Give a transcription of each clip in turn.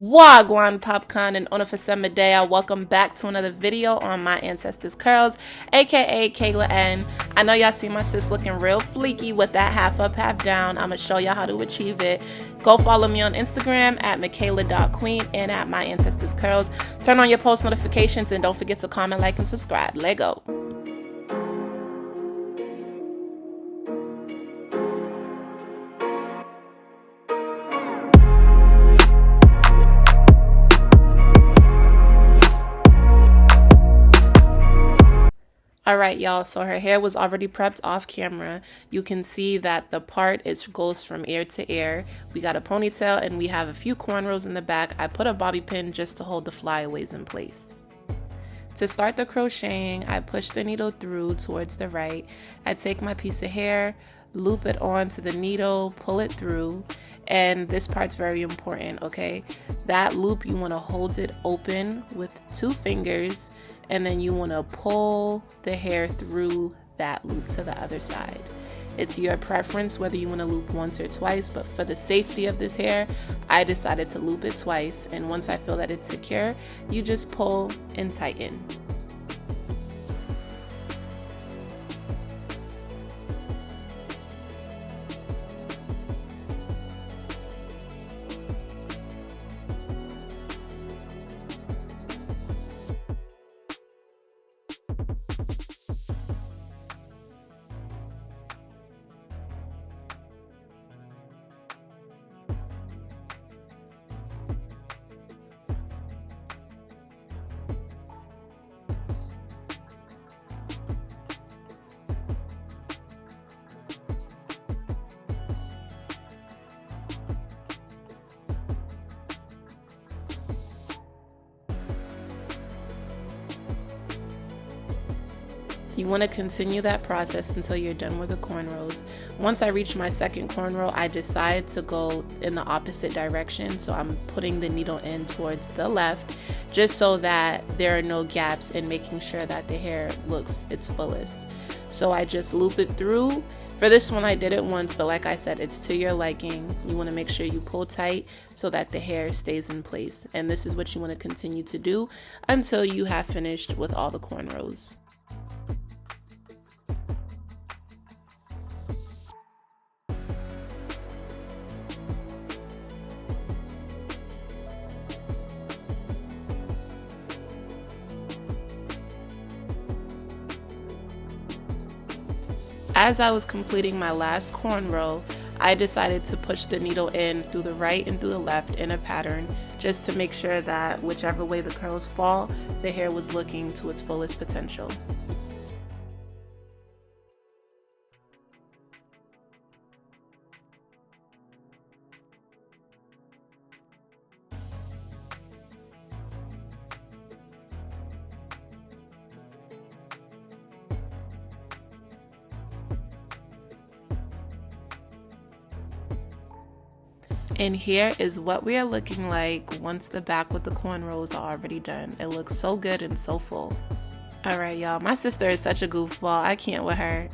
Wagwan Popcorn and Onifasa Medea. Welcome back to another video on my ancestors curls, aka Kayla N. I know y'all see my sis looking real fleeky with that half up, half down. I'm gonna show y'all how to achieve it. Go follow me on Instagram at Michaela.Queen and at my ancestors curls. Turn on your post notifications and don't forget to comment, like, and subscribe. Let go. Alright y'all, so her hair was already prepped off camera. You can see that the part goes from ear to ear. We got a ponytail and we have a few cornrows in the back. I put a bobby pin just to hold the flyaways in place. To start the crocheting, I push the needle through towards the right. I take my piece of hair, loop it onto the needle, pull it through, and this part's very important, okay? That loop, you want to hold it open with 2 fingers, and then you want to pull the hair through that loop to the other side. It's your preference whether you want to loop once or twice, but for the safety of this hair, I decided to loop it twice, and once I feel that it's secure, you just pull and tighten. You want to continue that process until you're done with the cornrows. Once I reach my second cornrow, I decide to go in the opposite direction. So I'm putting the needle in towards the left, just so that there are no gaps, and making sure that the hair looks its fullest. So I just loop it through. For this one, I did it once, but like I said, it's to your liking. You want to make sure you pull tight so that the hair stays in place. And this is what you want to continue to do until you have finished with all the cornrows. As I was completing my last cornrow, I decided to push the needle in through the right and through the left in a pattern, just to make sure that whichever way the curls fall, the hair was looking to its fullest potential. And here is what we are looking like once the back with the cornrows are already done. It looks so good and so full. Alright y'all, my sister is such a goofball. I can't with her.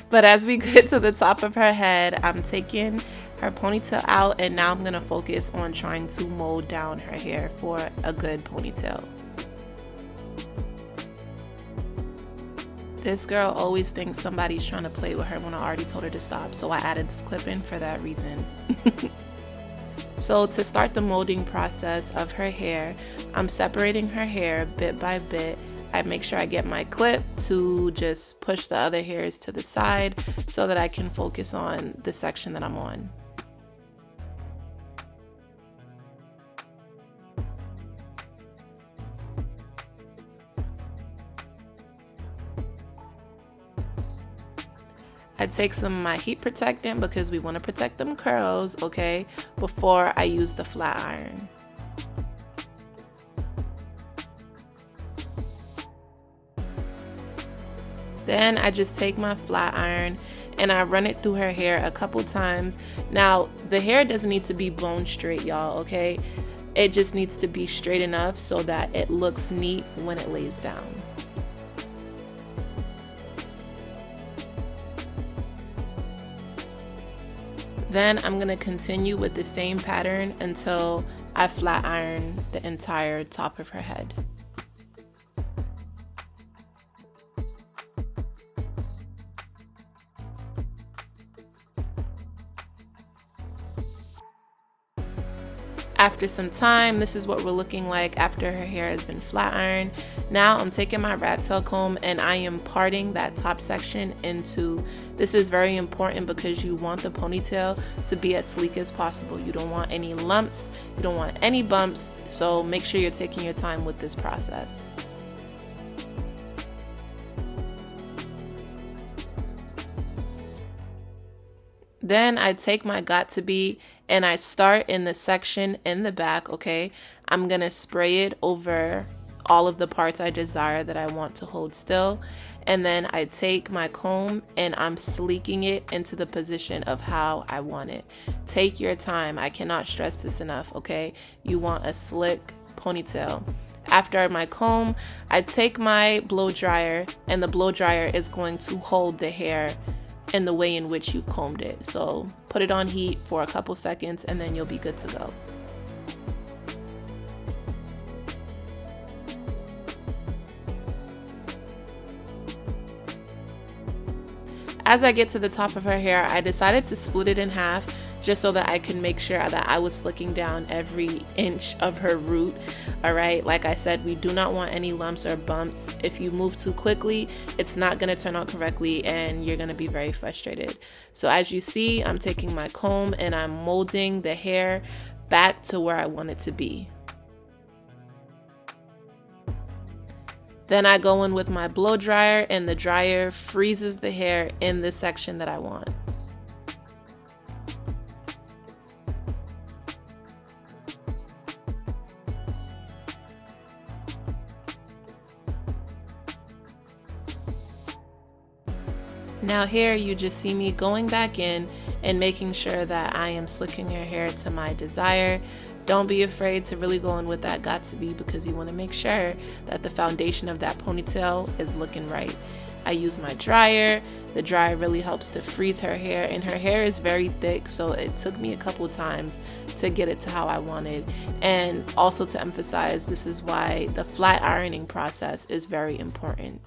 But as we get to the top of her head, I'm taking her ponytail out, and now I'm going to focus on trying to mold down her hair for a good ponytail. This girl always thinks somebody's trying to play with her when I already told her to stop, so I added this clip in for that reason. So to start the molding process of her hair, I'm separating her hair bit by bit. I make sure I get my clip to just push the other hairs to the side so that I can focus on the section that I'm on. I take some of my heat protectant because we want to protect them curls, okay, before I use the flat iron. Then I just take my flat iron and I run it through her hair a couple times. Now, the hair doesn't need to be bone straight, y'all, okay? It just needs to be straight enough so that it looks neat when it lays down. Then I'm going to continue with the same pattern until I flat iron the entire top of her head. After some time, this is what we're looking like after her hair has been flat ironed. Now I'm taking my rat tail comb and I am parting that top section into, this is very important because you want the ponytail to be as sleek as possible. You don't want any lumps, you don't want any bumps, so make sure you're taking your time with this process. Then I take my got to be and I start in the section in the back, okay? I'm gonna spray it over all of the parts I desire that I want to hold still. And then I take my comb and I'm sleeking it into the position of how I want it. Take your time. I cannot stress this enough, okay? You want a slick ponytail. After my comb, I take my blow dryer and the blow dryer is going to hold the hair in the way in which you've combed it. So put it on heat for a couple seconds and then you'll be good to go. As I get to the top of her hair, I decided to split it in half just so that I can make sure that I was slicking down every inch of her root. All right, like I said, we do not want any lumps or bumps. If you move too quickly, it's not going to turn out correctly and you're going to be very frustrated. So as you see, I'm taking my comb and I'm molding the hair back to where I want it to be. Then I go in with my blow dryer and the dryer freezes the hair in the section that I want. Now here you just see me going back in and making sure that I am slicking your hair to my desire. Don't be afraid to really go in with that got to be because you want to make sure that the foundation of that ponytail is looking right. I use my dryer. The dryer really helps to freeze her hair and her hair is very thick, so it took me a couple times to get it to how I wanted. And also to emphasize, this is why the flat ironing process is very important.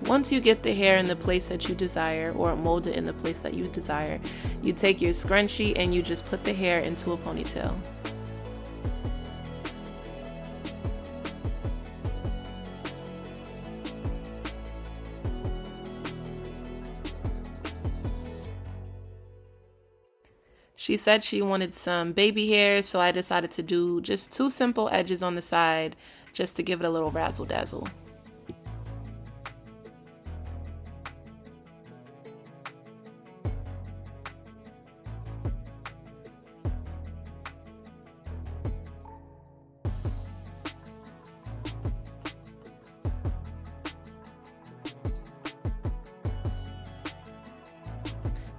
Once you get the hair in the place that you desire or mold it in the place that you desire, you take your scrunchie and you just put the hair into a ponytail. She said she wanted some baby hair, so I decided to do just 2 simple edges on the side just to give it a little razzle dazzle.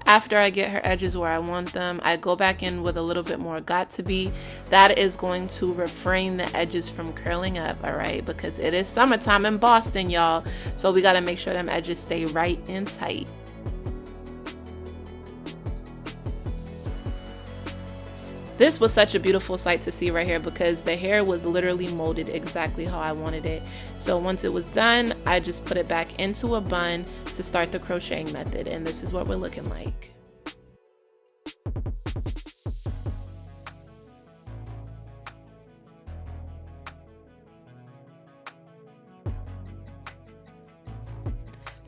After I get her edges where I want them, I go back in with a little bit more got to be. That is going to refrain the edges from curling up, all right? Because it is summertime in Boston, y'all. So we got to make sure them edges stay right and tight. This was such a beautiful sight to see right here because the hair was literally molded exactly how I wanted it. So once it was done, I just put it back into a bun to start the crocheting method, and this is what we're looking like.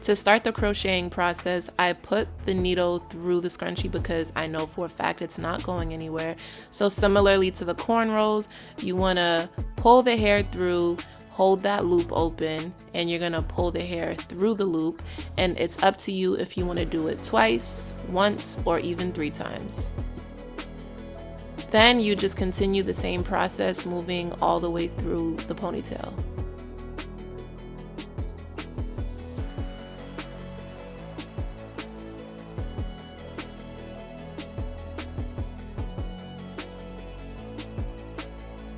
To start the crocheting process, I put the needle through the scrunchie because I know for a fact it's not going anywhere. So similarly to the cornrows, you want to pull the hair through, hold that loop open, and you're going to pull the hair through the loop. And it's up to you if you want to do it twice, once, or even 3 times. Then you just continue the same process, moving all the way through the ponytail.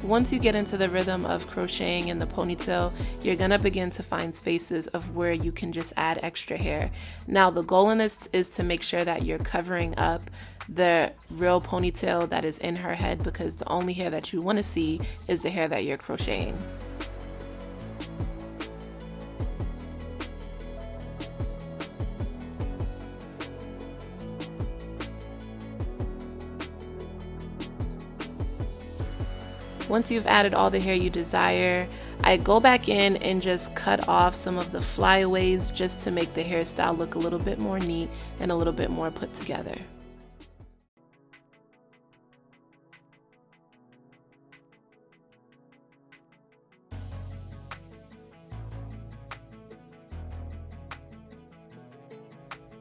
Once you get into the rhythm of crocheting in the ponytail, you're gonna begin to find spaces of where you can just add extra hair. Now, the goal in this is to make sure that you're covering up the real ponytail that is in her head, because the only hair that you want to see is the hair that you're crocheting. Once you've added all the hair you desire, I go back in and just cut off some of the flyaways just to make the hairstyle look a little bit more neat and a little bit more put together.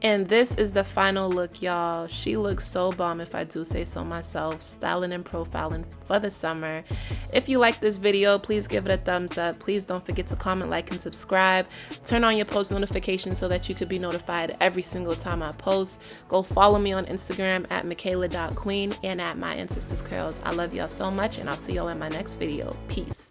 And this is the final look, y'all. She looks so bomb, if I do say so myself, styling and profiling for the summer. If you like this video, please give it a thumbs up. Please don't forget to comment, like, and subscribe. Turn on your post notifications so that you could be notified every single time I post. Go follow me on Instagram at Michaela.Queen and at My Ancestors Curls. I love y'all so much, and I'll see y'all in my next video. Peace.